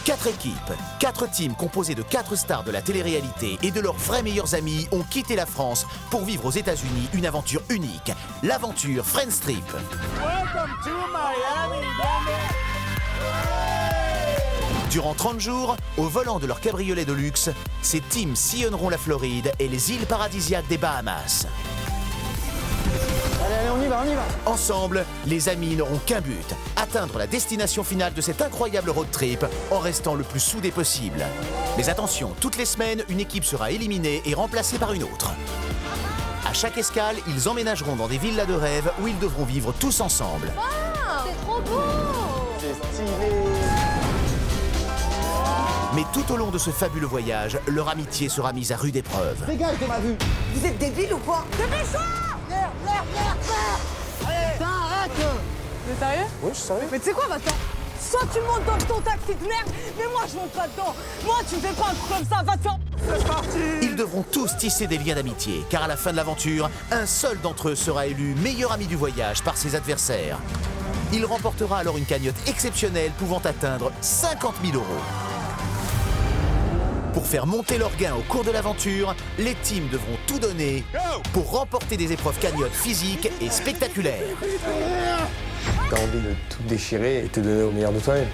4 équipes, 4 teams composés de 4 stars de la télé-réalité et de leurs vrais meilleurs amis ont quitté la France pour vivre aux États-Unis une aventure unique, l'aventure Friends Trip. Welcome to Miami, baby. Durant 30 jours, au volant de leur cabriolet de luxe, ces teams sillonneront la Floride et les îles paradisiaques des Bahamas. Allez, on y va. Ensemble, les amis n'auront qu'un but, atteindre la destination finale de cet incroyable road trip en restant le plus soudés possible. Mais attention, toutes les semaines, une équipe sera éliminée et remplacée par une autre. À chaque escale, ils emménageront dans des villas de rêve où ils devront vivre tous ensemble. Wow, c'est trop beau! C'est stylé. Mais tout au long de ce fabuleux voyage, leur amitié sera mise à rude épreuve. Dégage de ma vue. Vous êtes débile ou quoi? Dépêche-toi! Merde! Putain, arrête. T'es sérieux? Oui, je suis sérieux. Mais tu sais quoi, va-t'en. Soit tu montes dans ton taxi de merde, mais moi je monte pas dedans. Moi tu me fais pas un truc comme ça, va te faire... C'est parti. Ils devront tous tisser des liens d'amitié, car à la fin de l'aventure, un seul d'entre eux sera élu meilleur ami du voyage par ses adversaires. Il remportera alors une cagnotte exceptionnelle pouvant atteindre 50 000 €. Pour faire monter leurs gains au cours de l'aventure, les teams devront tout donner pour remporter des épreuves cagnottes physiques et spectaculaires. T'as envie de tout déchirer et te donner au meilleur de toi-même.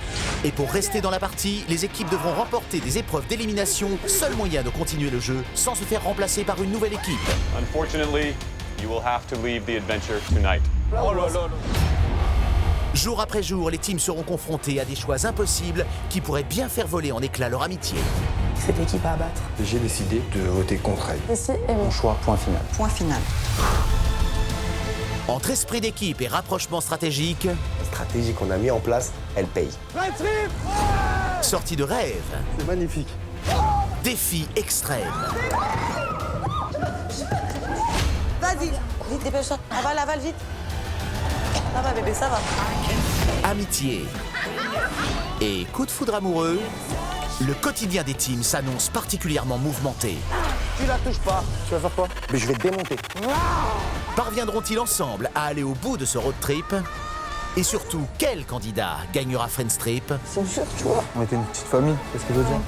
Et pour rester dans la partie, les équipes devront remporter des épreuves d'élimination, seul moyen de continuer le jeu sans se faire remplacer par une nouvelle équipe. Unfortunately, you will have to leave the adventure tonight. Oh là là. Jour après jour, les teams seront confrontés à des choix impossibles qui pourraient bien faire voler en éclats leur amitié. C'est l'équipe à abattre. J'ai décidé de voter contre elle. Ici et mon Choix, point final. Point final. Entre esprit d'équipe et rapprochement stratégique, La stratégie qu'on a mis en place, elle paye. sortie de rêve, C'est magnifique. défi extrême, Vas-y, vite, dépêche-toi. Avale, vite. Ça va bébé, ça va. amitié et coup de foudre amoureux, le quotidien des teams s'annonce particulièrement mouvementé. Tu la touches pas. Tu vas faire quoi? Mais je vais te démonter. Parviendront-ils ensemble à aller au bout de ce road trip? Et surtout, quel candidat gagnera Friends Trip? C'est sûr, tu vois. On était une petite famille, c'est ce que je veux dire.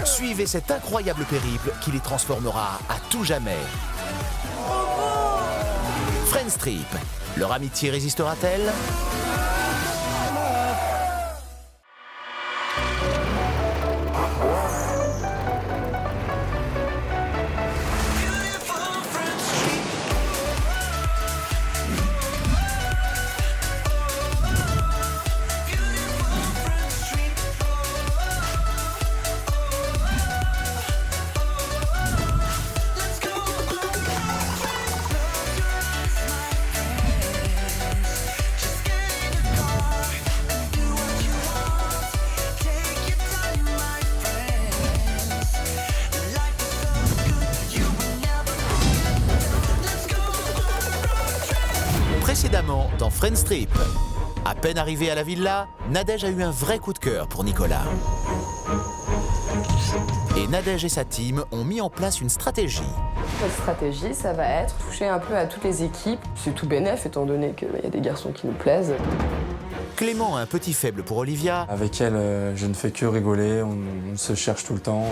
Suivez cet incroyable périple qui les transformera à tout jamais. Friends Trip, leur amitié résistera-t-elle? Précédemment dans Friends Trip. À peine arrivé à la villa, Nadège a eu un vrai coup de cœur pour Nicolas. Et Nadège et sa team ont mis en place une stratégie. Notre stratégie, ça va être toucher un peu à toutes les équipes. C'est tout bénef, étant donné qu'il y a des garçons qui nous plaisent. Clément a un petit faible pour Olivia, Avec elle, je ne fais que rigoler, on se cherche tout le temps,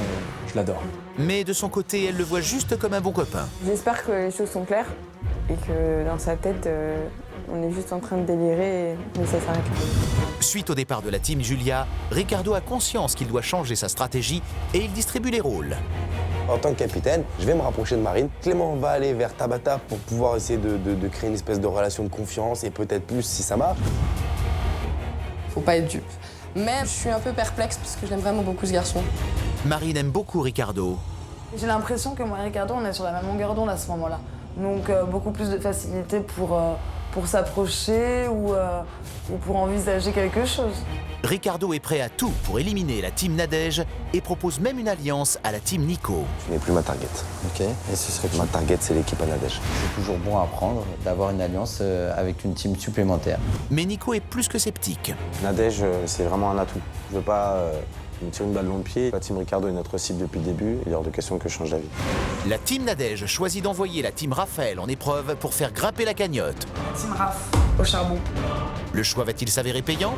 je l'adore. mais de son côté, elle le voit juste comme un bon copain. J'espère que les choses sont claires et que dans sa tête, on est juste en train de délirer, mais ça s'arrête là. Suite au départ de la team Julia, Ricardo a conscience qu'il doit changer sa stratégie et il distribue les rôles. En tant que capitaine, je vais me rapprocher de Marine. Clément va aller vers Tabata pour pouvoir essayer de créer une espèce de relation de confiance et peut-être plus si ça marche. Faut pas être dupe. Mais je suis un peu perplexe parce que j'aime vraiment beaucoup ce garçon. Marine aime beaucoup Ricardo, J'ai l'impression que moi et Ricardo, on est sur la même longueur d'onde à ce moment-là. Donc beaucoup plus de facilité pour s'approcher ou pour envisager quelque chose. Ricardo est prêt à tout pour éliminer la team Nadège et propose même une alliance à la team Nico. Tu n'es plus ma target. Ok, et ce serait Ma target, c'est l'équipe à Nadège. c'est toujours bon à prendre d'avoir une alliance avec une team supplémentaire. Mais Nico est plus que sceptique. Nadège, c'est vraiment un atout. Je veux pas me tirer une balle dans le pied. La team Ricardo est notre cible depuis le début. Il est hors de question que je change d'avis. La team Nadège choisit d'envoyer la team Raphaël en épreuve pour faire grimper la cagnotte. Team Raph, au charbon. Le choix va-t-il s'avérer payant?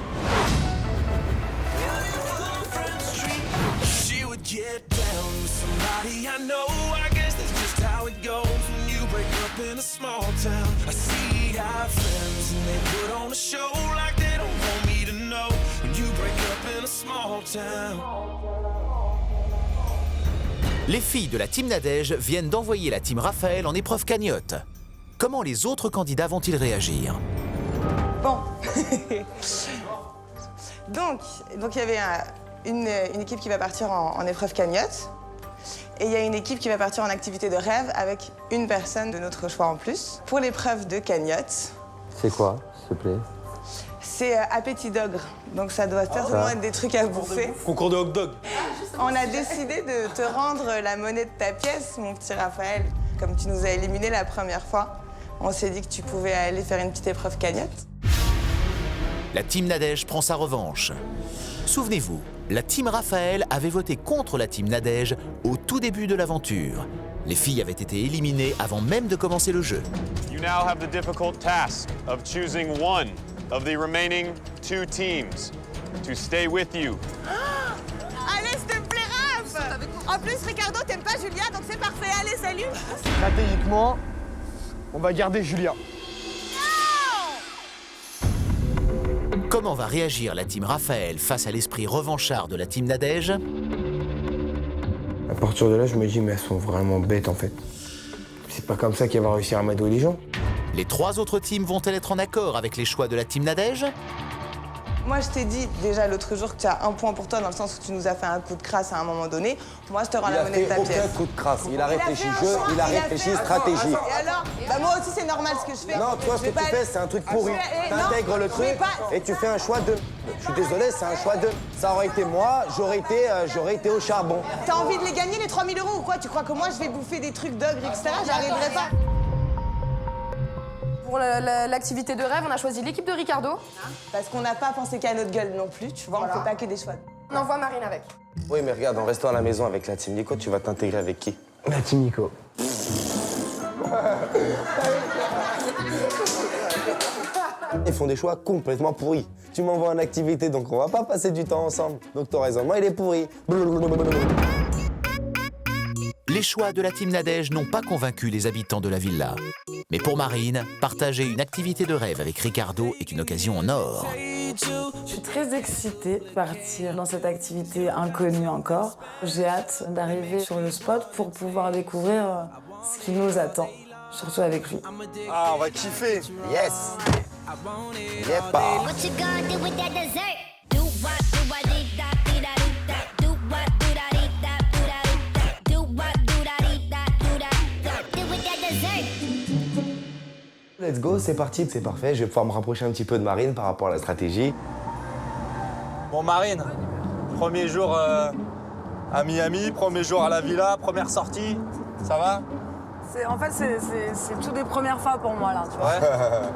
somebody I know. I guess that's just how it goes when you break up in a small town. I see our friends and they put on a show like they don't want me to know. When you break up in a small town. Les filles de la team Nadège viennent d'envoyer la team Raphaël en épreuve cagnotte. Comment les autres candidats vont-ils réagir? Bon. donc il y avait une équipe qui va partir en épreuve cagnotte. Et il y a une équipe qui va partir en activité de rêve avec une personne de notre choix en plus. Pour l'épreuve de cagnotte... C'est quoi, s'il te plaît? C'est appétit d'ogre. Donc ça doit certainement être des trucs à bouffer. Concours de hot dog. On a décidé de te rendre la monnaie de ta pièce, mon petit Raphaël. Comme tu nous as éliminés la première fois, on s'est dit que tu pouvais aller faire une petite épreuve cagnotte. La team Nadège prend sa revanche. Souvenez-vous, la team Raphaël avait voté contre la team Nadège au tout début de l'aventure. Les filles avaient été éliminées avant même de commencer le jeu. You now have the difficult task of choosing one of the remaining 2 teams to stay with you. Allez, s'il te plaît, Raph! En plus, Ricardo, t'aimes pas Julia, donc c'est parfait. Allez, salut! Stratégiquement, on va garder Julia. Comment va réagir la team Raphaël face à l'esprit revanchard de la team Nadège? À partir de là, je me dis, mais elles sont vraiment bêtes en fait. C'est pas comme ça qu'elles vont réussir à m'amadouer les gens. Les 3 autres teams vont-elles être en accord avec les choix de la team Nadège? Moi, je t'ai dit déjà l'autre jour que tu as un point pour toi dans le sens où tu nous as fait un coup de crasse à un moment donné. Moi, je te rends la monnaie de ta pièce. Il a fait aucun coup de crasse. Il a réfléchi jeu, il a réfléchi stratégie. Et alors, bah moi aussi, c'est normal ce que je fais. Non, toi, ce que tu fais, c'est un truc pourri. T'intègres le truc et tu fais un choix de... Je suis désolé, c'est un choix de... Ça aurait été moi, j'aurais été au charbon. T'as envie de les gagner, les 3 000 € ou quoi? Tu crois que moi, je vais bouffer des trucs d'ogre, etc. J'arriverai pas. Pour l'activité de rêve, on a choisi l'équipe de Ricardo. Parce qu'on n'a pas pensé qu'à notre gueule non plus, tu vois, on fait pas que des choix. On envoie Marine avec. Oui, mais regarde, en restant à la maison avec la team Nico, tu vas t'intégrer avec qui? La team Nico. Ils font des choix complètement pourris. Tu m'envoies en activité, donc on va pas passer du temps ensemble. Donc ton raisonnement, il est pourri. Les choix de la team Nadège n'ont pas convaincu les habitants de la villa. Mais pour Marine, partager une activité de rêve avec Ricardo est une occasion en or. Je suis très excitée de partir dans cette activité inconnue encore. J'ai hâte d'arriver sur le spot pour pouvoir découvrir ce qui nous attend, surtout avec lui. Ah, on va kiffer. Yes. Yepa. Let's go, c'est parti, c'est parfait. Je vais pouvoir me rapprocher un petit peu de Marine par rapport à la stratégie. Bon, Marine, premier jour à Miami, premier jour à la villa, première sortie, ça va? En fait, c'est tout des premières fois pour moi, là, tu vois. Ouais.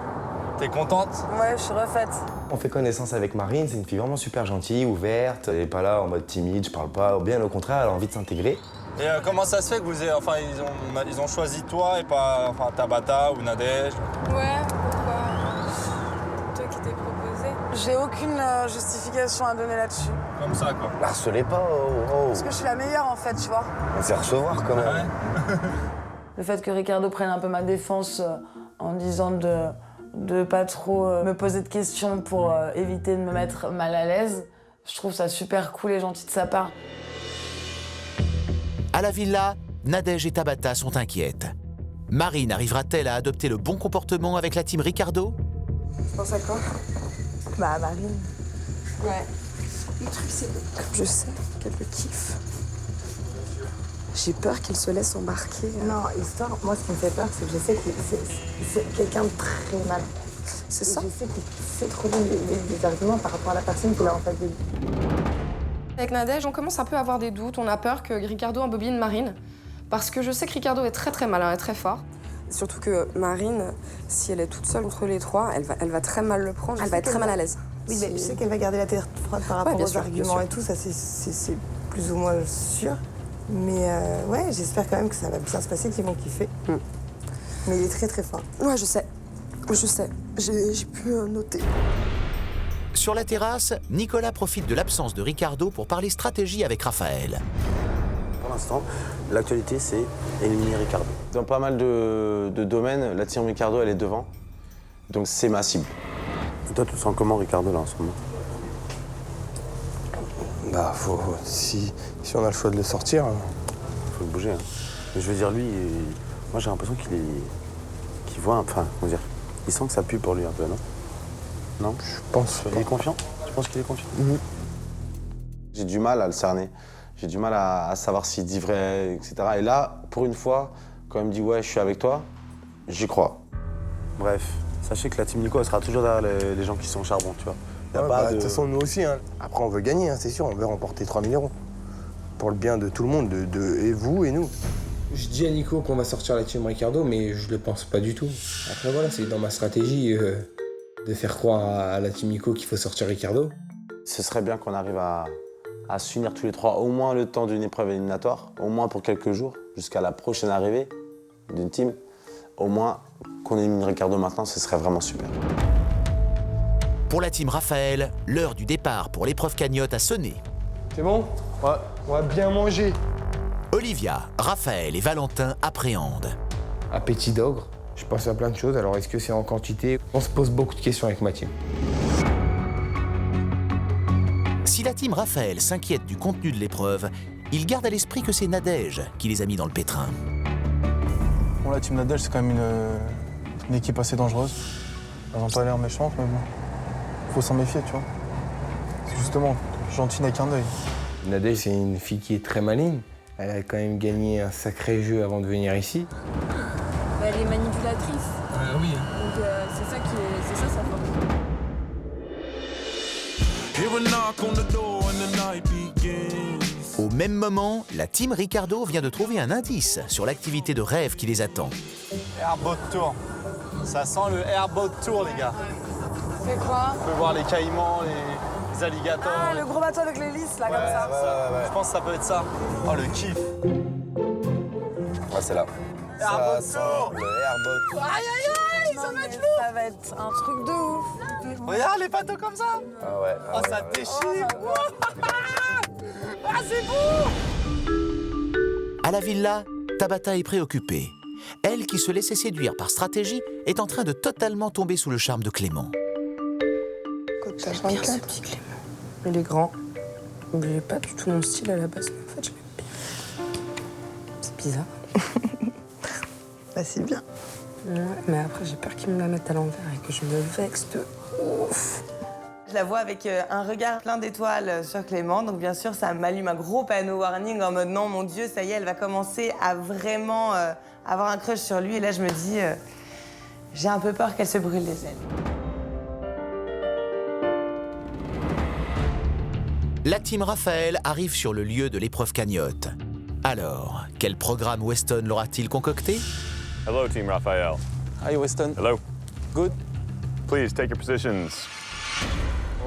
T'es contente? Ouais, je suis refaite. On fait connaissance avec Marine, c'est une fille vraiment super gentille, ouverte. Elle n'est pas là en mode timide, je parle pas. Bien au contraire, elle a envie de s'intégrer. Et comment ça se fait que vous ayez, ils ont choisi toi et pas Tabata ou Nadège? Ouais, pourquoi? Toi qui t'es proposé. J'ai aucune justification à donner là-dessus. Comme ça, quoi. Harcelez pas, oh. Parce que je suis la meilleure, en fait, tu vois. On sait recevoir quand même. Ouais. Le fait que Ricardo prenne un peu ma défense en disant de pas trop me poser de questions pour éviter de me mettre mal à l'aise, je trouve ça super cool et gentil de sa part. À la villa, Nadège et Tabata sont inquiètes. Marine arrivera-t-elle à adopter le bon comportement avec la team Ricardo? Tu penses à quoi? Bah, Marine. Ouais. Le truc, c'est que je sais qu'elle le kiffe. J'ai peur qu'il se laisse embarquer. Non, histoire, moi, ce qui me fait peur, c'est que je sais que c'est quelqu'un de très mal. C'est ça? Je sais qu'il sait trouver des arguments par rapport à la personne qu'il a en face de lui. Avec Nadège, on commence un peu à avoir des doutes. On a peur que Ricardo embobine Marine. Parce que je sais que Ricardo est très malin et très fort. Surtout que Marine, si elle est toute seule entre les trois, elle va très mal le prendre. Elle va être très mal à l'aise. Oui, mais je sais qu'elle va garder la tête froide par rapport aux arguments et tout. Ça, c'est plus ou moins sûr. Mais ouais, j'espère quand même que ça va bien se passer, qu'ils vont kiffer. Mais il est très fort. Ouais, je sais. J'ai pu noter. Sur la terrasse, Nicolas profite de l'absence de Ricardo pour parler stratégie avec Raphaël. Pour l'instant, l'actualité, c'est éliminer Ricardo. Dans pas mal de domaines, la team Ricardo, elle est devant. Donc c'est ma cible. Et toi, tu te sens comment, Ricardo, là, en ce moment? Bah, si on a le choix de le sortir... Faut le bouger. Hein. Mais je veux dire, lui, moi, j'ai l'impression qu'il voit, enfin, comment dire, il sent que ça pue pour lui un peu, non? Non? Je pense... Il est confiant? Tu penses qu'il est confiant? J'ai du mal à le cerner. J'ai du mal à savoir s'il dit vrai, etc. Et là, pour une fois, quand il me dit « ouais, je suis avec toi », j'y crois. Bref, sachez que la team Nico, elle sera toujours derrière les gens qui sont au charbon, tu vois. De toute façon, nous aussi. Hein. Après, on veut gagner, hein, c'est sûr. On veut remporter 3 000 €. Pour le bien de tout le monde, et vous et nous. Je dis à Nico qu'on va sortir la team Ricardo, mais je le pense pas du tout. Après, voilà, c'est dans ma stratégie de faire croire à la team Nico qu'il faut sortir Ricardo. Ce serait bien qu'on arrive à s'unir tous les trois, au moins le temps d'une épreuve éliminatoire, au moins pour quelques jours, jusqu'à la prochaine arrivée d'une team. Au moins qu'on élimine Ricardo maintenant, ce serait vraiment super. Pour la team Raphaël, l'heure du départ pour l'épreuve cagnotte a sonné. C'est bon? Ouais, on va bien manger. Olivia, Raphaël et Valentin appréhendent. Appétit d'ogre, je pense à plein de choses. Alors, est-ce que c'est en quantité? On se pose beaucoup de questions avec ma team. Si la team Raphaël s'inquiète du contenu de l'épreuve, il garde à l'esprit que c'est Nadège qui les a mis dans le pétrin. Bon, la team Nadège, c'est quand même une équipe assez dangereuse. Elles n'ont pas l'air méchantes, mais bon, faut s'en méfier, tu vois. C'est justement gentil n'a qu'un œil. Nadège, c'est une fille qui est très maligne. Elle a quand même gagné un sacré jeu avant de venir ici. Elle est manipulatrice. Ah oui. Donc c'est ça sa force. Au même moment, la team Ricardo vient de trouver un indice sur l'activité de rêve qui les attend. Airboat Tour. Ça sent le Airboat Tour, les gars. C'est quoi? On peut voir les caïmans, les alligators. Ah, le gros bateau avec l'hélice, là, comme ça. Ouais. Je pense que ça peut être ça. Oh, le kiff. Ah, c'est là. Airboat Ça Tour. sent le Airboat. Aïe, aïe, aïe, ça va être lourd. Ça va être un truc de ouf. Regarde les bateaux comme ça. Ah ouais. Oh, ça déchire. Ah, c'est beau. À la villa, Tabata est préoccupée. Elle, qui se laissait séduire par stratégie, est en train de totalement tomber sous le charme de Clément. J'aime bien ce petit Clément. Il est grand. Il n'est pas du tout mon style à la base, mais en fait, je l'aime bien. C'est bizarre. Bah, c'est bien. Ouais, mais après, j'ai peur qu'il me la mette à l'envers et que je me vexe de ouf. Je la vois avec un regard plein d'étoiles sur Clément, donc bien sûr, ça m'allume un gros panneau warning en mode non, mon Dieu, ça y est, elle va commencer à vraiment avoir un crush sur lui. Et là, je me dis, j'ai un peu peur qu'elle se brûle les ailes. La team Raphaël arrive sur le lieu de l'épreuve cagnotte. Alors, quel programme Weston leur a-t-il concocté? Hello, Team Raphael. Hi, Weston. Hello. Good. Please take your positions.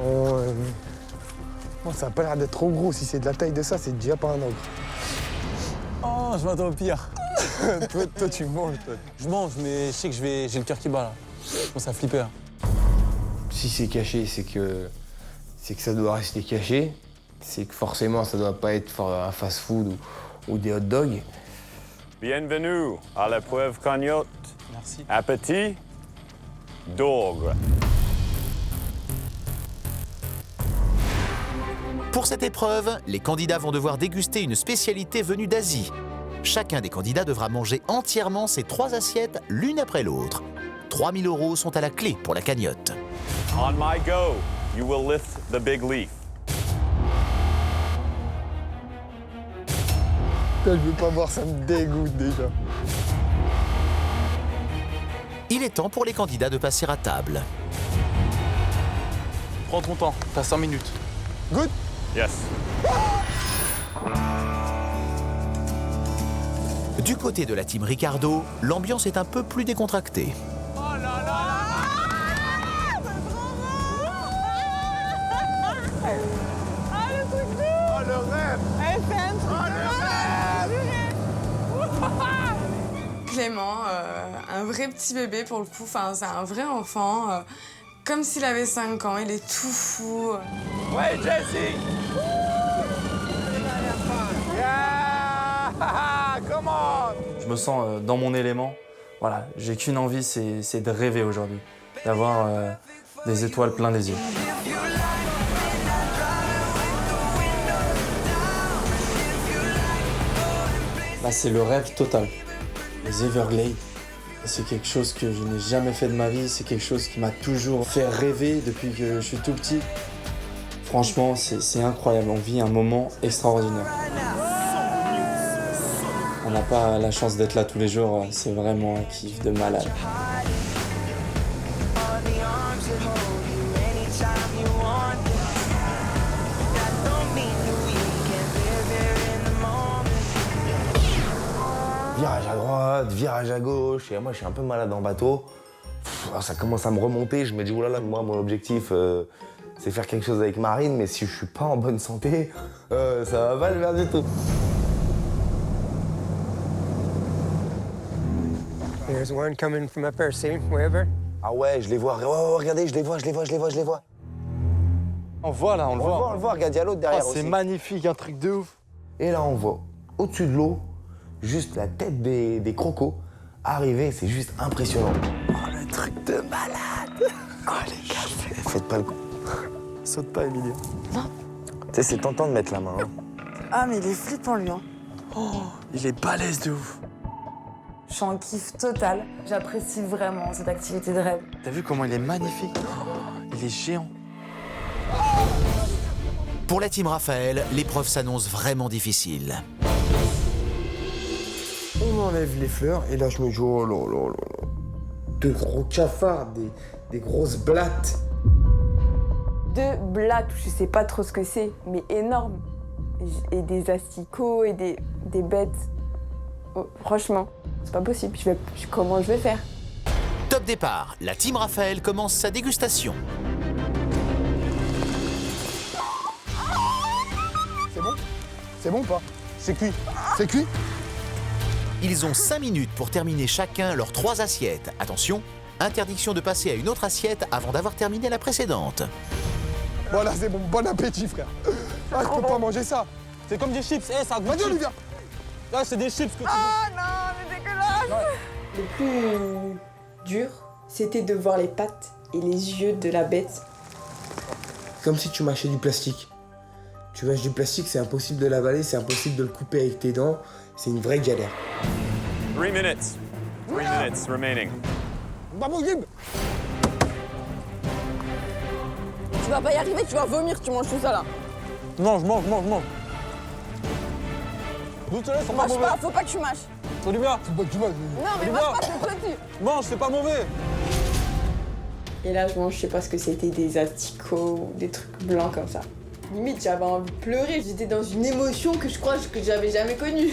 Bon, ça a pas l'air d'être trop gros. Si c'est de la taille de ça, c'est déjà pas un ogre. Oh, je m'attends au pire. toi, tu manges, toi. Je mange, mais je sais que j'ai le cœur qui bat, là. Je commence à flipper. Si c'est caché, c'est que ça doit rester caché. C'est que forcément, ça doit pas être un fast-food ou des hot dogs. Bienvenue à l'épreuve cagnotte. Merci. Appétit d'ogre. Pour cette épreuve, les candidats vont devoir déguster une spécialité venue d'Asie. Chacun des candidats devra manger entièrement ces 3 assiettes l'une après l'autre. 3 000 € sont à la clé pour la cagnotte. On my go, you will lift the big leaf. Je veux pas voir, ça me dégoûte déjà. Il est temps pour les candidats de passer à table. Prends ton temps, t'as 5 minutes. Good? Yes. Du côté de la team Ricardo, l'ambiance est un peu plus décontractée. Oh là là là. Ah, le truc de ouf. Oh, le rêve. C'est un truc de malade. Clément, un vrai petit bébé pour le coup, enfin, c'est un vrai enfant. Comme s'il avait 5 ans, il est tout fou. Ouais, Jessie. Yeah. Come on! Je me sens dans mon élément. Voilà, j'ai qu'une envie, c'est de rêver aujourd'hui, d'avoir des étoiles plein les yeux. Là, c'est le rêve total. Les Everglades, c'est quelque chose que je n'ai jamais fait de ma vie. C'est quelque chose qui m'a toujours fait rêver depuis que je suis tout petit. Franchement, c'est incroyable. On vit un moment extraordinaire. On n'a pas la chance d'être là tous les jours. C'est vraiment un kiff de malade. Virage à droite, virage à gauche, et moi je suis un peu malade en bateau. Alors, ça commence à me remonter, je me dis, oulala, moi mon objectif c'est faire quelque chose avec Marine, mais si je suis pas en bonne santé, ça va pas le faire du tout. There's one coming from up there, see, wherever. Ah ouais, je les vois, oh, regardez, je les vois. On voit là, on le voit. On le voit, regarde, il y a l'autre derrière C'est aussi. magnifique, un truc de ouf. Et là on voit, au-dessus de l'eau, juste la tête des crocos arriver, c'est juste impressionnant. Oh, le truc de malade! Oh les gars, faites pas le coup. Saute pas, Emilia. Non. Tu sais, c'est tentant de mettre la main. Hein. Ah, mais il est flippant, lui. Hein. Oh, il est balèze de ouf. Je suis en kiff total. J'apprécie vraiment cette activité de rêve. T'as vu comment il est magnifique? Oh, il est géant. Pour la team Raphaël, l'épreuve s'annonce vraiment difficile. On enlève les fleurs et là je me dis oh là là là. De gros cafards, des grosses blattes. 2 blattes, je sais pas trop ce que c'est, mais énormes. Et des asticots et des bêtes. Oh, franchement, c'est pas possible. Comment je vais faire? Top départ, la team Raphaël commence sa dégustation. C'est bon? C'est bon ou pas? C'est cuit. C'est cuit? Ils ont 5 minutes pour terminer chacun leurs 3 assiettes. Attention, interdiction de passer à une autre assiette avant d'avoir terminé la précédente. Voilà, c'est bon. Bon appétit, frère. Ah, je peux pas manger ça. C'est comme des chips. Eh, ça goûte. Vas-y, Olivia. Là, c'est des chips que tu veux. Ah non, mais dégueulasse! Le plus dur, c'était de voir les pattes et les yeux de la bête. Comme si tu mâchais du plastique. Tu mâches du plastique, c'est impossible de l'avaler, c'est impossible de le couper avec tes dents. C'est une vraie galère. 3 minutes. 3 minutes remaining. Vamos, Gib! Tu vas pas y arriver, tu vas vomir, tu manges tout ça là. Non, je mange. D'où tu laisses, c'est pas Mange mauvais. pas, faut pas que tu mâches. Olivia, Faut pas que tu manges. Non, mais Olivia. mange pas, c'est petit. mange, c'est pas mauvais. Et là, je mange, je sais pas ce que c'était, des asticots ou des trucs blancs comme ça. Limite, j'avais envie de pleurer. J'étais dans une émotion que je crois que j'avais jamais connue.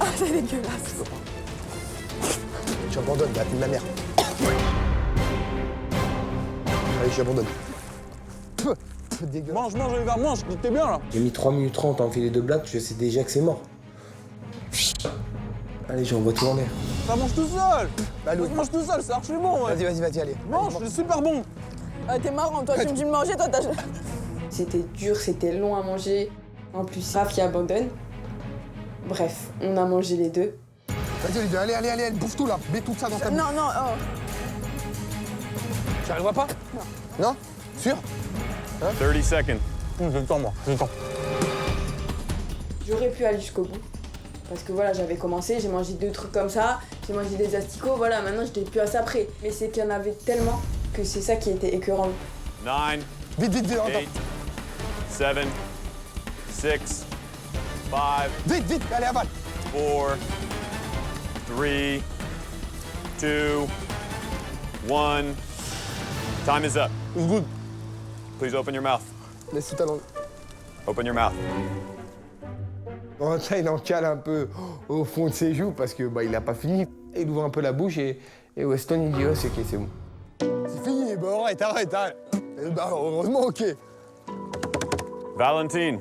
Ah, c'est dégueulasse. J'abandonne, ma mère. Allez, j'abandonne. Mange, Olivia, mange, t'es bien là. J'ai mis 3 minutes 30 à enfiler 2 blattes, je sais déjà que c'est mort. Allez, j'envoie tout en l'air. Ça mange tout seul. Bah, Ça mange tout seul, c'est archi bon. Ouais. Vas-y, allez. Mange, c'est super bon. Ah, t'es marrant, toi, tu me dis de manger, toi, t'as... C'était dur, c'était long à manger. En plus, Raph qui abandonne. Bref, on a mangé les deux. Vas-y, Olivia, allez, bouffe tout là. Mets tout ça dans ta bouche. Non, oh. Tu arriveras pas? Non? Sûr? 30 seconds. J'ai le temps, moi, j'ai le temps. J'aurais pu aller jusqu'au bout. Parce que voilà, j'avais commencé, j'ai mangé 2 trucs comme ça, j'ai mangé des asticots, voilà, maintenant j'étais plus à ça près. Mais c'est qu'il y en avait tellement que c'est ça qui était écœurant. 9. Vite, 8. 7. 6. 5. Vite, allez, avale. 4. 3. 2. 1. Time is up. It's good. Please open your mouth. Laisse tout à l'envers. Open your mouth. Bon, ça, il en cale un peu au fond de ses joues parce que il a pas fini. Il ouvre un peu la bouche et Weston il dit oh, c'est ok, c'est bon. C'est fini, bah arrête. Et bah heureusement, ok. Valentine,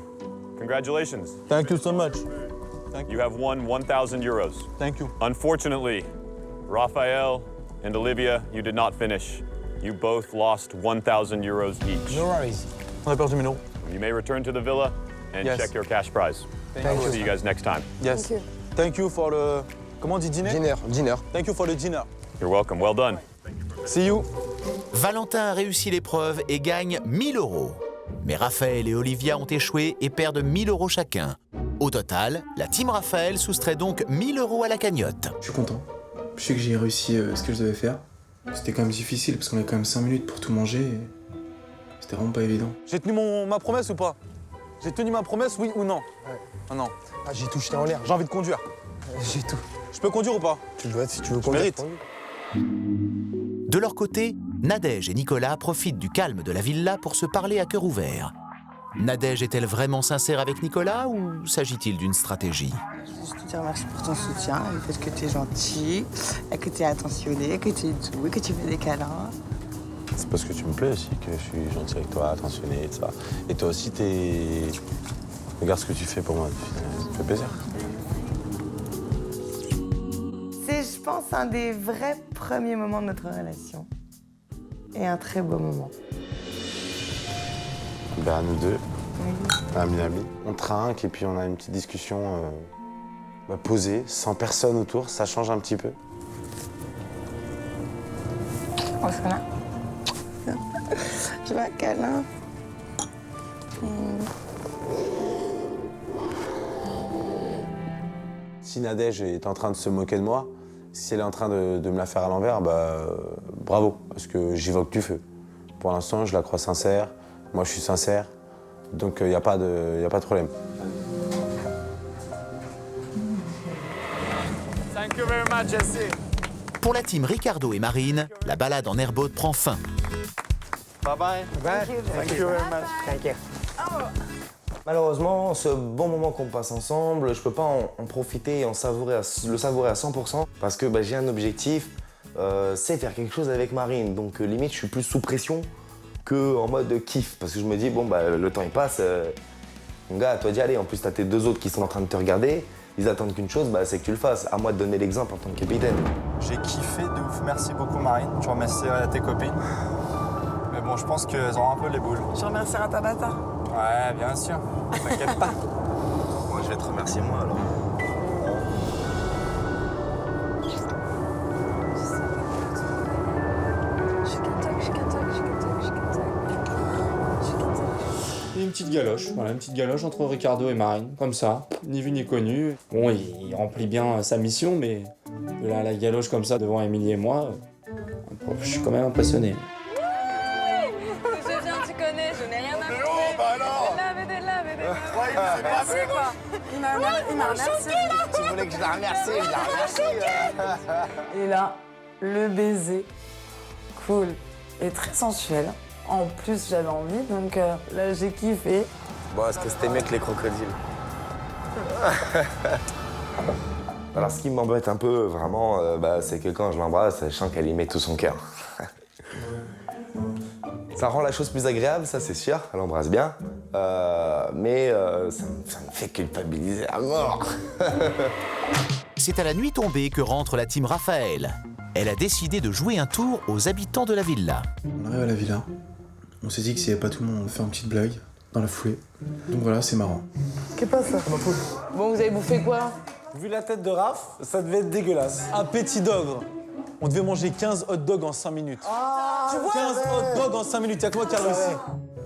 congratulations. Thank you so much. You have won 1,000 euros. Thank you. Unfortunately, Raphael and Olivia, you did not finish. You both lost 1,000 euros each. No worries. On a perdu 1000 €. You may return to the villa and Yes. check your cash prize. Thank We'll you. see you guys next time. Yes. Thank you. Thank you for the... Comment on dit dîner? Dinner. Thank you for the dinner. You're welcome. Well done. See you. Valentin a réussi l'épreuve et gagne 1000 €. Mais Raphaël et Olivia ont échoué et perdent 1000 € chacun. Au total, la team Raphaël soustrait donc 1000 € à la cagnotte. Je suis content. Je sais que j'ai réussi ce que je devais faire. C'était quand même difficile parce qu'on a quand même 5 minutes pour tout manger. Et c'était vraiment pas évident. J'ai tenu ma promesse ou pas? J'ai tenu ma promesse, oui ou non? Ouais. Ah non. Ah, j'ai tout jeté en l'air. J'ai envie de conduire. J'ai tout. Je peux conduire ou pas? Tu dois, si tu veux qu'on mérite. De leur côté, Nadège et Nicolas profitent du calme de la villa pour se parler à cœur ouvert. Nadège est-elle vraiment sincère avec Nicolas ou s'agit-il d'une stratégie? Je te dire merci pour ton soutien, le fait que tu es gentil, que tu es attentionné, que tu es doux, que tu fais des câlins. C'est parce que tu me plais aussi que je suis gentil avec toi, attentionné et tout ça. Et toi aussi, regarde ce que tu fais pour moi. Ça me fait plaisir. C'est, je pense, un des vrais premiers moments de notre relation. Et un très beau moment. Ben, à nous deux, amis. On trinque et puis on a une petite discussion posée, sans personne autour. Ça change un petit peu. On se connaît. Tu veux un câlin? Si Nadège est en train de se moquer de moi, si elle est en train de me la faire à l'envers, bravo, parce que j'évoque du feu. Pour l'instant, je la crois sincère, moi je suis sincère, donc il n'y a pas de problème. Thank you very much, Jesse. Pour la team Ricardo et Marine, la balade en airboat prend fin. Bye bye. Thank you very much. Thank you. Malheureusement, ce bon moment qu'on passe ensemble, je peux pas en profiter et le savourer à 100% parce que j'ai un objectif, c'est faire quelque chose avec Marine. Donc limite, je suis plus sous pression qu'en mode kiff parce que je me dis, le temps il passe, mon gars, à toi d'y aller. En plus, t'as tes deux autres qui sont en train de te regarder, ils attendent qu'une chose, c'est que tu le fasses. À moi de donner l'exemple en tant que capitaine. J'ai kiffé de ouf, merci beaucoup Marine, je remercierai tes copines. Mais bon, je pense qu'elles ont un peu les boules. Je remercierai Tabata. Ouais, bien sûr, t'inquiète pas. Moi, je vais te remercier moi alors. Et une petite galoche, voilà, une petite galoche entre Ricardo et Marine, comme ça, ni vu ni connu. Bon, il remplit bien sa mission, mais de là à la galoche comme ça devant Émilie et moi, je suis quand même impressionné. Je viens, tu connais, je n'ai rien à faire. Oh, bah alors. Merci quoi. Il m'a remercié. Tu voulais que je la remercie, je la remercie. Et là, le baiser, cool et très sensuel. En plus, j'avais envie, donc là, j'ai kiffé. Bon, est-ce que c'était mieux que les crocodiles? Alors, ce qui m'embête un peu, vraiment, c'est que quand je l'embrasse, je sens qu'elle y met tout son cœur. Ça rend la chose plus agréable, ça c'est sûr, elle embrasse bien. Mais ça me fait culpabiliser à mort. C'est à la nuit tombée que rentre la team Raphaël. Elle a décidé de jouer un tour aux habitants de la villa. On arrive à la villa. On s'est dit que s'il n'y avait pas tout le monde, on fait une petite blague dans la foulée. Donc voilà, c'est marrant. Qu'est-ce qui passe? Bon, vous avez bouffé quoi? Vu la tête de Raph, ça devait être dégueulasse. Un petit d'ogre. On devait manger 15 hot dogs en 5 minutes. Tu vois, 15 hot dogs en 5 minutes, y'a que moi qui a réussi.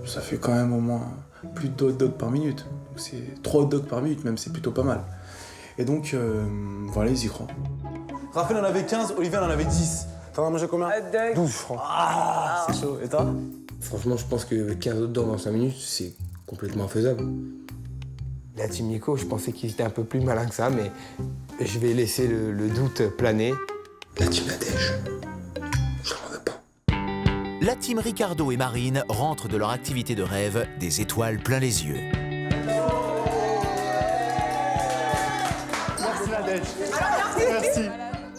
Ça fait quand même au moins plus de hot dogs par minute. Donc c'est 3 hot dogs par minute même, c'est plutôt pas mal. Et donc, voilà, ils y croient. Raphaël en avait 15, Olivier en avait 10. T'en as mangé combien? 12 francs. Ah, c'est chaud. Et toi? Franchement, je pense que 15 hot dogs en 5 minutes, c'est complètement faisable. La team Nico, je pensais qu'ils étaient un peu plus malins que ça, mais je vais laisser le doute planer. La team Nadège, je n'en veux pas. La team Ricardo et Marine rentrent de leur activité de rêve des étoiles plein les yeux. Merci Nadège. Merci.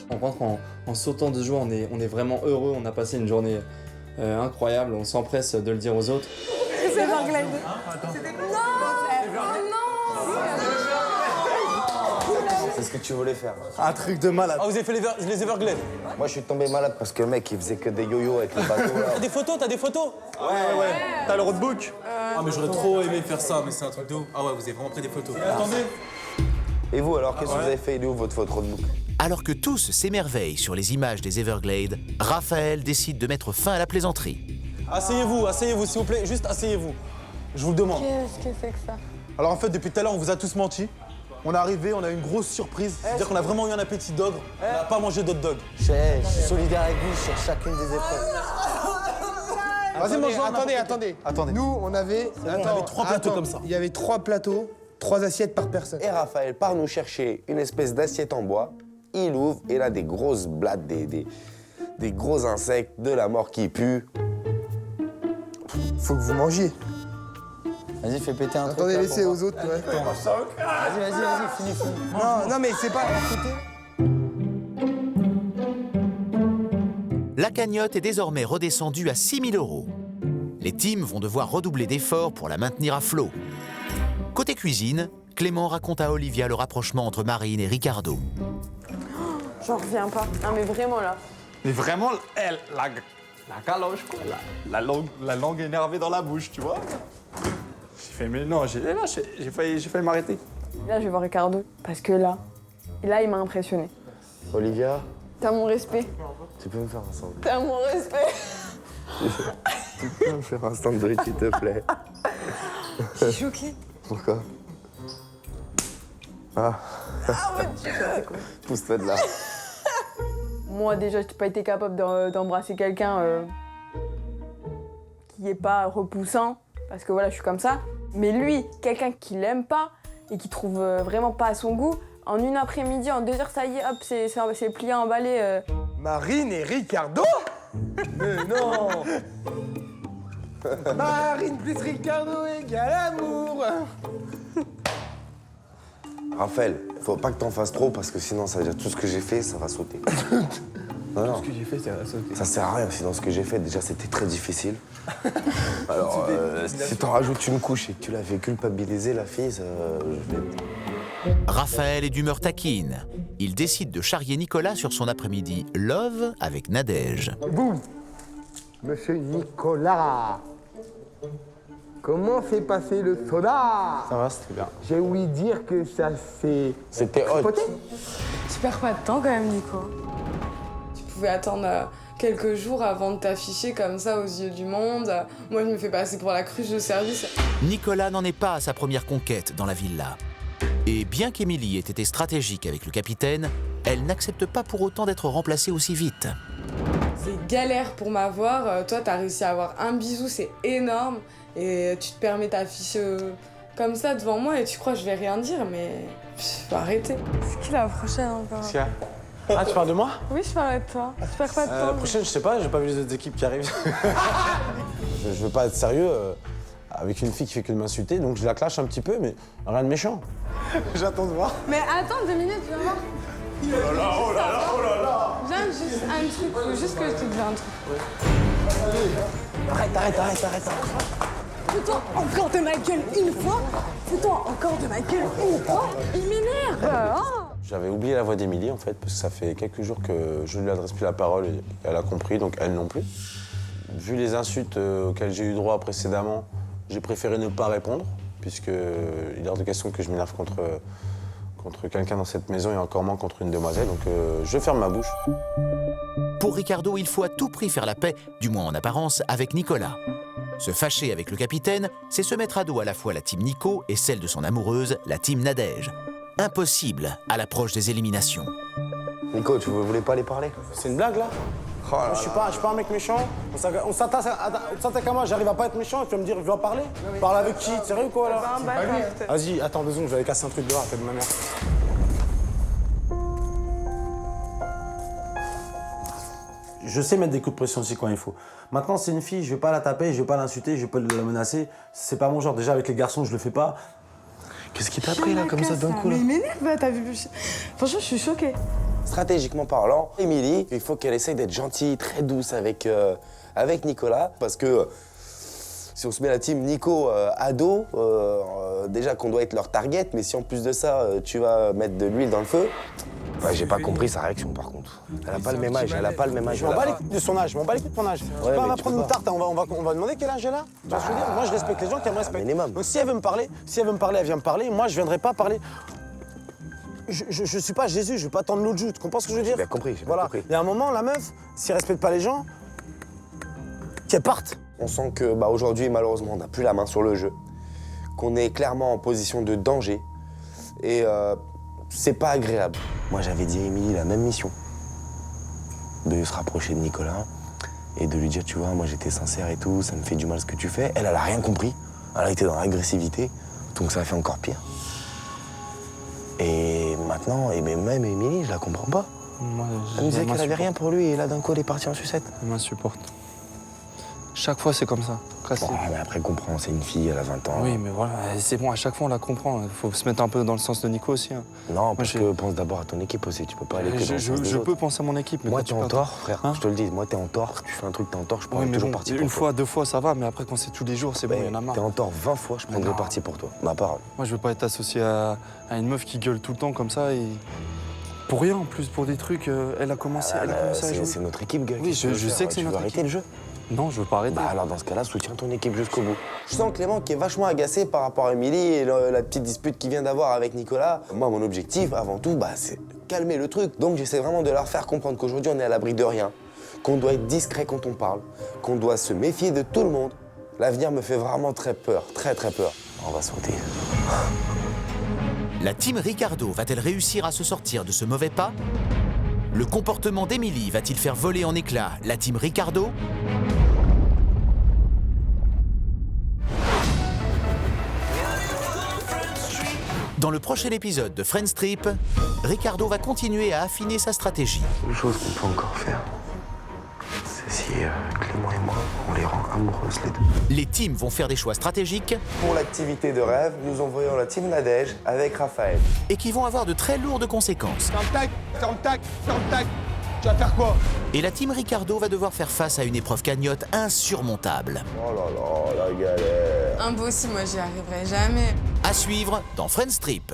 On rentre en sautant de joie, on est vraiment heureux, on a passé une journée incroyable, on s'empresse de le dire aux autres. C'est l'anglais. C'est Qu'est-ce que tu voulais faire? Un truc de malade. Ah, vous avez fait les Everglades? Moi, je suis tombé malade parce que le mec, il faisait que des yo-yo avec le bateau, là. T'as des photos? Ouais. T'as le roadbook? Ah, mais j'aurais trop aimé faire ça, mais c'est un truc de ouf. Ah ouais, vous avez vraiment pris des photos. Attendez. Et vous, alors, qu'est-ce que vous avez fait? Il est où votre roadbook? Alors que tous s'émerveillent sur les images des Everglades, Raphaël décide de mettre fin à la plaisanterie. Asseyez-vous, s'il vous plaît. Juste asseyez-vous. Je vous le demande. Qu'est-ce que c'est que ça? Alors en fait, depuis tout à l'heure, on vous a tous menti. On est arrivé, on a eu une grosse surprise. C'est-à-dire qu'on a vraiment eu un appétit d'ogre. On n'a pas mangé d'autres dogs. Je suis solidaire avec vous sur chacune des épreuves. Vas-y, mange. Attendez. Nous, on avait... on avait 3 plateaux comme ça. Il y avait 3 plateaux, 3 assiettes par personne. Et Raphaël part nous chercher une espèce d'assiette en bois. Il ouvre et là, des grosses blattes, des gros insectes, de la mort qui pue. Faut que vous mangiez. Vas-y, fais péter un truc. Attendez, là, laissez pour aux autres. Ouais. Vas-y, finis. Non, mais c'est pas... Écoutez. La cagnotte est désormais redescendue à 6 000 €. Les teams vont devoir redoubler d'efforts pour la maintenir à flot. Côté cuisine, Clément raconte à Olivia le rapprochement entre Marine et Ricardo. J'en reviens pas. Non, mais vraiment, là. Mais vraiment, la galoche, quoi. La langue énervée dans la bouche, tu vois. J'ai fait, mais non, j'ai failli m'arrêter. Là, je vais voir Ricardo. Parce que là, il m'a impressionné. Olivia, T'as mon respect. tu peux me faire un sandwich? T'as mon respect. Tu peux me faire un sandwich, s'il te plaît? Je suis choquée. Pourquoi? Ah. Pousse-toi de là. Moi, déjà, j'ai pas été capable d'embrasser quelqu'un qui est pas repoussant. Parce que voilà, je suis comme ça. Mais lui, quelqu'un qui l'aime pas et qui trouve vraiment pas à son goût, en une après-midi, en 2 heures, ça y est, hop, c'est plié, emballé. Marine et Ricardo? Mais non. Marine plus Ricardo égale amour. Raphaël, faut pas que t'en fasses trop parce que sinon, ça veut dire tout ce que j'ai fait, ça va sauter. Non. Ce que j'ai fait, ça va sauter. Ça sert à rien, sinon ce que j'ai fait, déjà, c'était très difficile. Alors, si t'en rajoutes une couche et que tu l'as fait culpabiliser, la fille, ça, je vais... Raphaël est d'humeur taquine. Il décide de charrier Nicolas sur son après-midi love avec Nadège. Boum. Monsieur Nicolas, comment s'est passé le soda? Ça va, c'était bien. J'ai ouï dire que ça s'est... C'était hot. Tu perds pas de temps quand même, Nico. Tu pouvais attendre quelques jours avant de t'afficher comme ça aux yeux du monde. Moi, je me fais passer pour la cruche de service. Nicolas n'en est pas à sa première conquête dans la villa. Et bien qu'Émilie ait été stratégique avec le capitaine, elle n'accepte pas pour autant d'être remplacée aussi vite. C'est galère pour m'avoir. Toi, t'as réussi à avoir un bisou, c'est énorme. Et tu te permets t'afficher comme ça devant moi et tu crois que je vais rien dire, mais faut arrêter. C'est qui la prochaine encore? Ah, tu parles de moi? Oui, je parlais de toi. Tu perds pas de temps. La prochaine, je sais pas, j'ai pas vu les autres équipes qui arrivent. Je veux pas être sérieux avec une fille qui fait que de m'insulter, donc je la clash un petit peu, mais rien de méchant. J'attends de voir. Mais attends 2 minutes, viens voir. Oh là là. Viens juste un truc, faut juste que je te dise un truc. Arrête. Fous-toi encore de ma gueule une fois. Fous-toi encore de ma gueule une fois. Il m'énerve. Oh. J'avais oublié la voix d'Émilie, en fait, parce que ça fait quelques jours que je ne lui adresse plus la parole et elle a compris, donc elle non plus. Vu les insultes auxquelles j'ai eu droit précédemment, j'ai préféré ne pas répondre, puisqu'il est hors de question que je m'énerve contre quelqu'un dans cette maison et encore moins contre une demoiselle, donc je ferme ma bouche. Pour Ricardo, il faut à tout prix faire la paix, du moins en apparence, avec Nicolas. Se fâcher avec le capitaine, c'est se mettre à dos à la fois la team Nico et celle de son amoureuse, la team Nadège. Impossible à l'approche des éliminations. Nico, tu voulais pas aller parler? C'est une blague, là? Oh là Je suis pas un mec méchant. On s'attaque à moi, j'arrive à pas être méchant et tu vas me dire, je dois parler. Parle avec qui? Sérieux ou quoi, là? Vas-y, attends 2 secondes, je vais aller casser un truc dehors, tête de ma mère. Je sais mettre des coups de pression aussi quand il faut. Maintenant, c'est une fille, je vais pas la taper, je vais pas l'insulter, je vais pas la menacer. C'est pas mon genre. Déjà, avec les garçons, je le fais pas. Qu'est-ce qui t'a pris, là, comme ça, d'un coup, là? Mais il m'énerve, t'as vu. Franchement, je suis choquée. Stratégiquement parlant, Émilie, il faut qu'elle essaye d'être gentille, très douce avec Nicolas, parce que Si on se met la team Nico ado, déjà qu'on doit être leur target, mais si en plus de ça, tu vas mettre de l'huile dans le feu... Ouais, j'ai pas compris sa réaction par contre. Elle a pas le même âge, elle a pas le même âge. Je m'en bats les couilles de son âge, je m'en bats les couilles de ton âge. Ouais, on mais va tu prendre peux une pas. tarte, on va demander quel âge elle a. Tu vois ce que je veux dire? Moi je respecte les gens qui me respectent. minimum. Donc si elle veut me parler, elle vient me parler. Moi je viendrai pas parler. Je suis pas Jésus, je vais pas tendre l'autre joue. Tu comprends ce que je veux dire? J'ai bien compris, j'ai bien Voilà. compris. Il y a un moment, la meuf, si elle respecte pas les gens, qu'elle parte. On sent que aujourd'hui, malheureusement, on n'a plus la main sur le jeu, qu'on est clairement en position de danger et c'est pas agréable. Moi, j'avais dit à Émilie la même mission. De se rapprocher de Nicolas et de lui dire, tu vois, moi j'étais sincère et tout, ça me fait du mal ce que tu fais. Elle a rien compris. Elle a été dans l'agressivité, donc ça a fait encore pire. Et maintenant, même Émilie, je la comprends pas. Moi, Elle me disait qu'elle avait m'insupporte. rien pour lui et là, d'un coup, elle est partie en sucette. Elle m'insupporte. Chaque fois, c'est comme ça. Bon, mais après, comprends, c'est une fille, elle a 20 ans. Oui, mais voilà, c'est bon, à chaque fois, on la comprend. Il faut se mettre un peu dans le sens de Nico aussi. Hein. Non, parce que pense d'abord à ton équipe aussi. Tu peux pas aller que dans le sens des Je autres. peux penser à mon équipe, mais Moi, quand t'es tu en pars- tort, frère. Hein Je te le dis, moi, t'es en tort. Tu fais un truc, t'es en tort, je Oui, prendrai mais toujours bon, parti pour une toi. fois, deux fois, ça va, mais après, quand c'est tous les jours, c'est bon, il y en a marre. T'es en tort 20 fois, je prendrai non. parti pour toi. Ma parole. Moi, je veux pas être associé à une meuf qui gueule tout le temps comme ça et. Pour rien, en plus, pour des trucs. Elle a commencé à jouer. C'est notre équipe, gars. Oui, je sais que c'est Tu veux notre arrêter équipe. le jeu? Non, je veux pas arrêter. Bah alors, dans ce cas-là, soutiens ton équipe jusqu'au bout. Je sens Clément qui est vachement agacé par rapport à Émilie et la petite dispute qu'il vient d'avoir avec Nicolas. Moi, mon objectif, avant tout, c'est calmer le truc. Donc, j'essaie vraiment de leur faire comprendre qu'aujourd'hui, on est à l'abri de rien, qu'on doit être discret quand on parle, qu'on doit se méfier de tout le monde. L'avenir me fait vraiment très peur, très très peur. On va sauter. La team Ricardo va-t-elle réussir à se sortir de ce mauvais pas? Le comportement d'Émilie va-t-il faire voler en éclats la team Ricardo? Dans le prochain épisode de Friends Trip, Ricardo va continuer à affiner sa stratégie. Une chose qu'on peut encore faire, c'est si Clément et moi, on les rend amoureuses les deux. Les teams vont faire des choix stratégiques Pour l'activité de rêve, nous envoyons la team Nadège avec Raphaël. et qui vont avoir de très lourdes conséquences. Tac, tac, tac. Tu vas faire quoi? Et la team Ricardo va devoir faire face à une épreuve cagnotte insurmontable. Oh là là, la galère. Impossible, moi j'y arriverai jamais. À suivre dans Friends Trip.